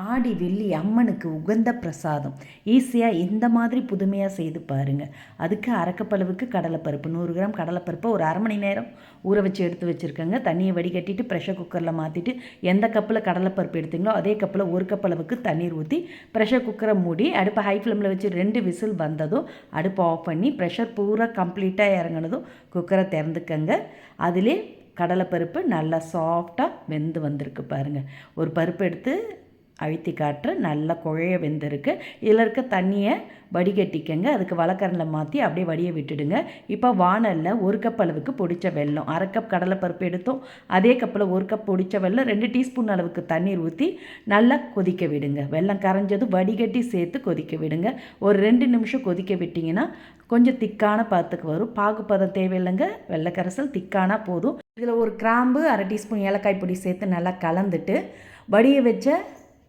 ஆடி வெள்ளி அம்மனுக்கு உகந்த பிரசாதம். ஈஸியாக இந்த மாதிரி புதுமையாக செய்து பாருங்கள். அதுக்கு அரைக்கப்பளவுக்கு கடலைப்பருப்பு, 100 கிராம் கடலைப்பருப்பை ஒரு அரை மணி நேரம் ஊற வச்சு எடுத்து வச்சுருக்கேங்க. தண்ணியை வடிகட்டிட்டு ப்ரெஷர் குக்கரில் மாற்றிட்டு எந்த கப்பில் கடலைப்பருப்பு எடுத்தீங்களோ அதே கப்பில் 1 கப் அளவுக்கு தண்ணீர் ஊற்றி ப்ரெஷர் குக்கரை மூடி அடுப்பை ஹை ஃப்ளேமில் வச்சு 2 விசில் வந்ததும் அடுப்பை ஆஃப் பண்ணி ப்ரெஷர் பூரா கம்ப்ளீட்டாக இறங்கினதும் குக்கரை திறந்துக்கங்க. அதிலே கடலைப்பருப்பு நல்லா சாஃப்டாக வெந்து வந்திருக்கு பாருங்கள். ஒரு பருப்பு எடுத்து அழுத்தி காட்டுற நல்லா குழைய வெந்திருக்கு. இதில் இருக்க தண்ணியை வடிகட்டிக்கங்க. அதுக்கு வழக்கரண்டில் மாற்றி அப்படியே வடிய விட்டுடுங்க. இப்போ வானலில் 1 கப் அளவுக்கு பொடிச்ச வெல்லம், அரை கப் கடலைப்பருப்பு எடுத்தோம் அதே கப்பில் 1 கப் பொடிச்ச வெல்லம், 2 டீஸ்பூன் அளவுக்கு தண்ணீர் ஊற்றி நல்லா கொதிக்க விடுங்க. வெல்லம் கரைஞ்சதும் வடிகட்டி சேர்த்து கொதிக்க விடுங்க. ஒரு 2 நிமிஷம் கொதிக்க விட்டிங்கன்னா கொஞ்சம் திக்கான பதத்துக்கு வரும். பாகுப்பதம் தேவையில்லைங்க, வெள்ளைக்கரசல் திக்கானா போதும். இதில் ஒரு கிராம்பு, அரை டீஸ்பூன் ஏலக்காய் பொடி சேர்த்து நல்லா கலந்துட்டு வடிய வச்ச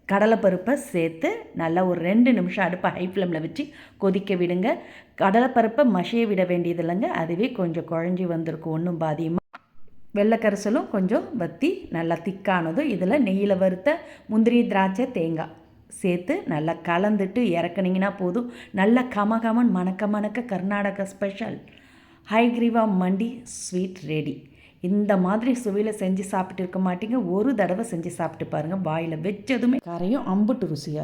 கடலைப்பருப்பை சேர்த்து நல்லா ஒரு 2 நிமிஷம் அடுப்பை ஹை ஃப்ளேமில் வச்சு கொதிக்க விடுங்க. கடலைப்பருப்பை மசிய விட வேண்டியது இல்லைங்க, அதுவே கொஞ்சம் குழஞ்சி வந்திருக்கும். ஒன்றும் பாதியமாக வெள்ளைக்கரசலும் கொஞ்சம் வற்றி நல்லா திக்கானதும் இதில் நெய்யில் வறுத்த முந்திரி, திராட்சை, தேங்காய் சேர்த்து நல்லா கலந்துட்டு இறக்குனீங்கன்னா போதும். நல்லா கமகமன் மணக்க மணக்க கர்நாடகா ஸ்பெஷல் ஹைகிரீவா மண்டி ஸ்வீட் ரெடி. இந்த மாதிரி சுவையில் செஞ்சு சாப்பிட்டு இருக்க மாட்டீங்க, ஒரு தடவை செஞ்சு சாப்பிட்டு பாருங்கள். வாயில் வச்சதுமே கரையும் அம்புட்டு ருசியாக.